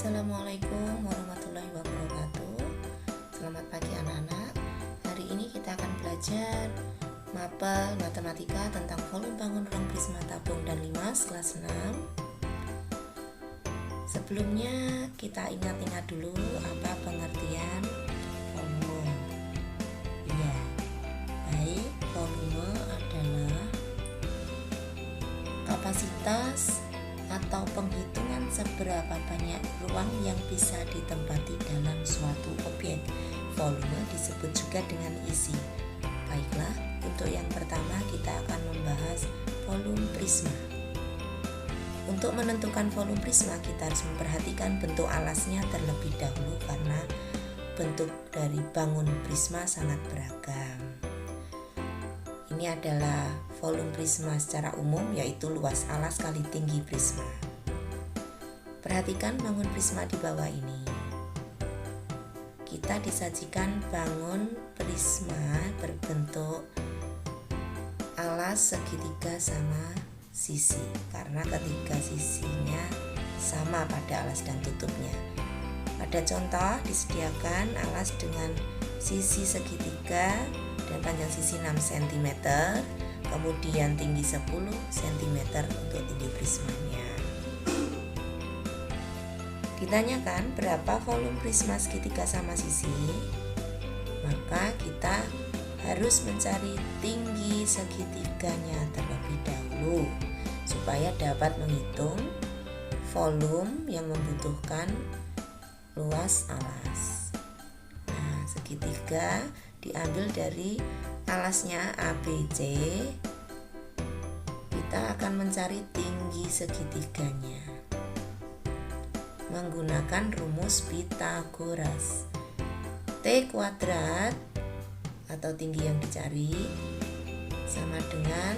Assalamualaikum warahmatullahi wabarakatuh. Selamat pagi anak-anak. Hari ini kita akan belajar mapel matematika tentang volume bangun ruang prisma tabung dan limas kelas 6. Sebelumnya kita ingat-ingat dulu apa pengertian volume. Ya, baik, volume adalah kapasitas atau penghitungan seberapa banyak ruang yang bisa ditempati dalam suatu objek. Volume disebut juga dengan isi. Baiklah, untuk yang pertama kita akan membahas volume prisma. Untuk menentukan volume prisma kita harus memperhatikan bentuk alasnya terlebih dahulu karena bentuk dari bangun prisma sangat beragam. Ini adalah volume prisma secara umum, yaitu luas alas kali tinggi prisma. Perhatikan bangun prisma di bawah ini. Kita disajikan bangun prisma berbentuk alas segitiga sama sisi, karena ketiga sisinya sama pada alas dan tutupnya. Pada contoh disediakan alas dengan sisi segitiga dan panjang sisi 6 cm, kemudian tinggi 10 cm untuk tinggi prismanya. Ditanyakan berapa volume prisma segitiga sama sisi, maka kita harus mencari tinggi segitiganya terlebih dahulu supaya dapat menghitung volume yang membutuhkan luas alas. Nah, segitiga diambil dari alasnya ABC. Kita akan mencari tinggi segitiganya menggunakan rumus Pythagoras. T kuadrat atau tinggi yang dicari sama dengan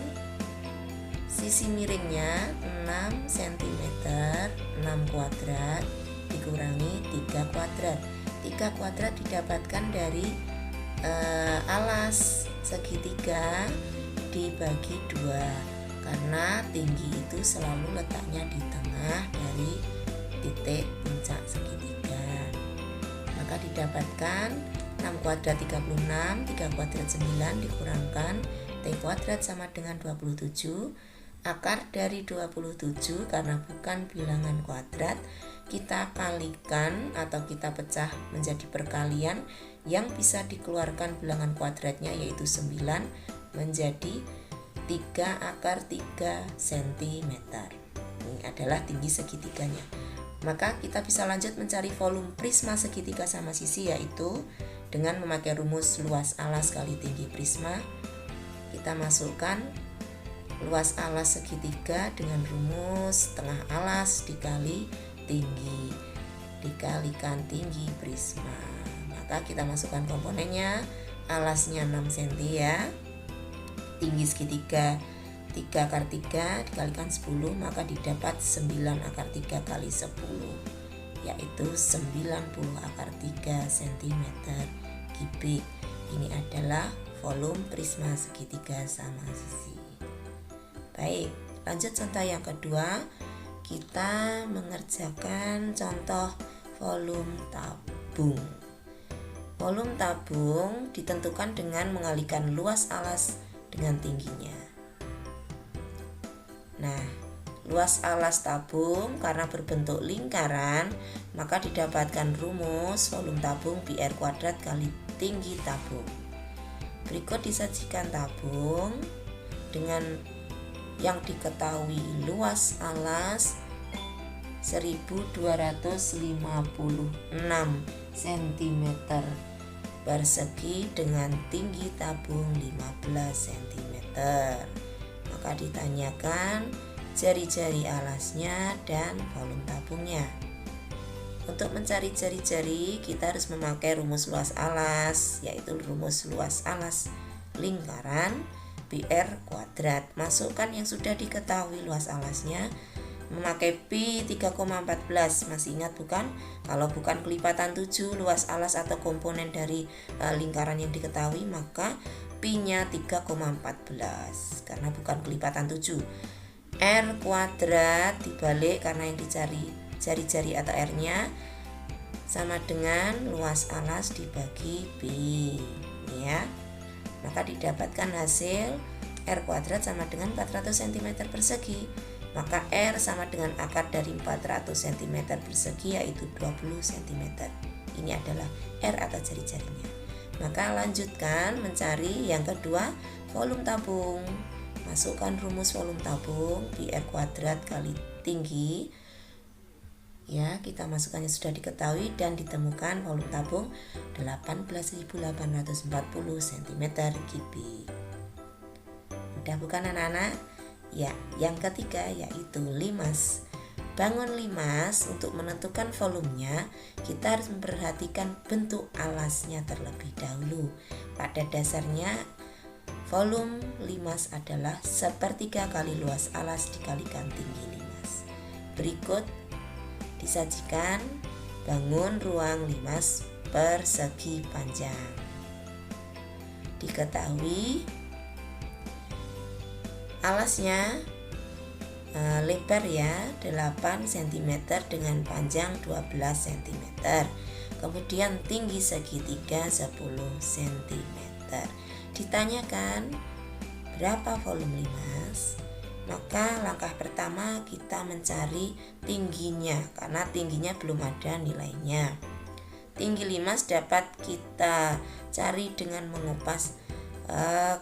sisi miringnya 6 cm, 6 kuadrat dikurangi 3 kuadrat. 3 kuadrat didapatkan dari alas segitiga dibagi 2, karena tinggi itu selalu letaknya di tengah dari titik puncak segitiga. Maka didapatkan 6 kuadrat 36, 3 kuadrat 9 dikurangkan T kuadrat sama dengan 27. Akar dari 27 karena bukan bilangan kuadrat, kita kalikan atau kita pecah menjadi perkalian yang bisa dikeluarkan bilangan kuadratnya, yaitu 9 menjadi 3 akar 3 cm. Ini adalah tinggi segitiganya. Maka kita bisa lanjut mencari volume prisma segitiga sama sisi, yaitu dengan memakai rumus luas alas kali tinggi prisma. Kita masukkan luas alas segitiga dengan rumus tengah alas dikali tinggi dikalikan tinggi prisma. Maka kita masukkan komponennya, alasnya 6 cm ya, tinggi segitiga 3 akar 3 dikalikan 10, maka didapat 9 akar 3 kali 10, yaitu 90 akar 3 cm kubik. Ini adalah volume prisma segitiga sama sisi. Baik, lanjut contoh yang kedua. Kita mengerjakan contoh volume tabung. Volume tabung ditentukan dengan mengalihkan luas alas dengan tingginya. Nah, luas alas tabung karena berbentuk lingkaran, maka didapatkan rumus volume tabung PR kuadrat kali tinggi tabung. Berikut disajikan tabung dengan yang diketahui luas alas 1256 cm persegi dengan tinggi tabung 15 cm. Maka ditanyakan jari-jari alasnya dan volume tabungnya. Untuk mencari jari-jari kita harus memakai rumus luas alas, yaitu rumus luas alas lingkaran PR kuadrat. Masukkan yang sudah diketahui luas alasnya, memakai pi 3,14. Masih ingat bukan? Kalau bukan kelipatan 7 luas alas atau komponen dari lingkaran yang diketahui, maka pi-nya 3,14 karena bukan kelipatan 7. R kuadrat dibalik karena yang dicari jari-jari atau R-nya sama dengan luas alas dibagi B, ya. Maka didapatkan hasil R kuadrat sama dengan 400 cm persegi. Maka R sama dengan akar dari 400 cm persegi, yaitu 20 cm. Ini adalah R atau jari-jarinya. Maka lanjutkan mencari yang kedua, volume tabung. Masukkan rumus volume tabung, pi R kuadrat kali tinggi. Ya, kita masukkannya sudah diketahui dan ditemukan volume tabung 18.840 cm3. Mudah bukan anak-anak? Ya, yang ketiga yaitu limas. Bangun limas, untuk menentukan volumenya kita harus memperhatikan bentuk alasnya terlebih dahulu. Pada dasarnya volume limas adalah sepertiga kali luas alas dikalikan tinggi limas. Berikut disajikan bangun ruang limas persegi panjang. Diketahui alasnya lebar ya 8 cm dengan panjang 12 cm. Kemudian tinggi segitiga 10 cm. Ditanyakan berapa volume limas? Maka langkah pertama kita mencari tingginya, karena tingginya belum ada nilainya. Tinggi limas dapat kita cari dengan mengupas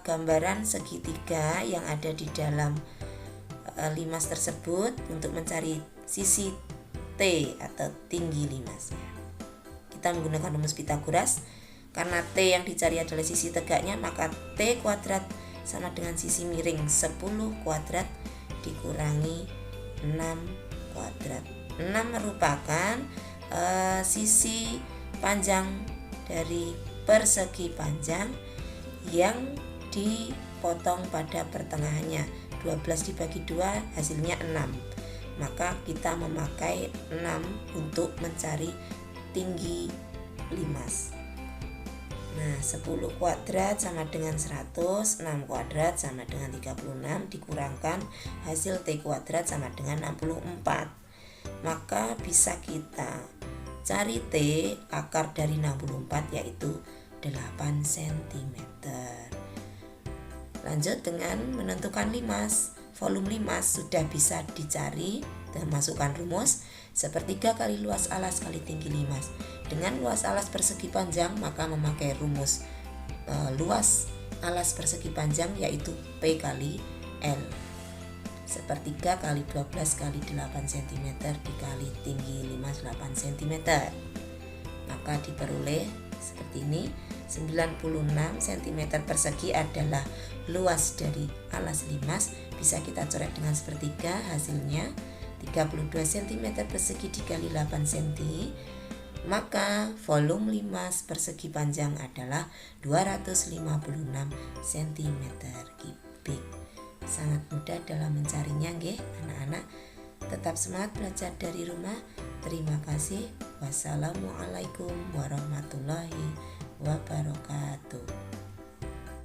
gambaran segitiga yang ada di dalam limas tersebut untuk mencari sisi T atau tinggi limasnya. Kita menggunakan rumus Pythagoras. Karena T yang dicari adalah sisi tegaknya, maka T kuadrat sama dengan sisi miring 10 kuadrat dikurangi 6 kuadrat. 6 merupakan sisi panjang dari persegi panjang yang dipotong pada pertengahannya. 12 dibagi 2 hasilnya 6. Maka kita memakai 6 untuk mencari tinggi limas. Nah, 10 kuadrat sama dengan 100, 6 kuadrat sama dengan 36 dikurangkan hasil T kuadrat sama dengan 64. Maka bisa kita cari T akar dari 64 yaitu 8 cm. Lanjut dengan menentukan limas. Volume limas sudah bisa dicari dan masukkan rumus sepertiga kali luas alas kali tinggi limas. Dengan luas alas persegi panjang maka memakai rumus luas alas persegi panjang yaitu P kali L. Sepertiga kali 12 kali 8 cm dikali tinggi limas 8 cm. Maka diperoleh seperti ini. 96 cm persegi adalah luas dari alas limas. Bisa kita coret dengan sepertiga, hasilnya 32 cm persegi dikali 8 cm. Maka volume limas persegi panjang adalah 256 cm3. Sangat mudah dalam mencarinya nggih anak-anak. Tetap semangat belajar dari rumah. Terima kasih. Wassalamualaikum warahmatullahi wabarakatuh.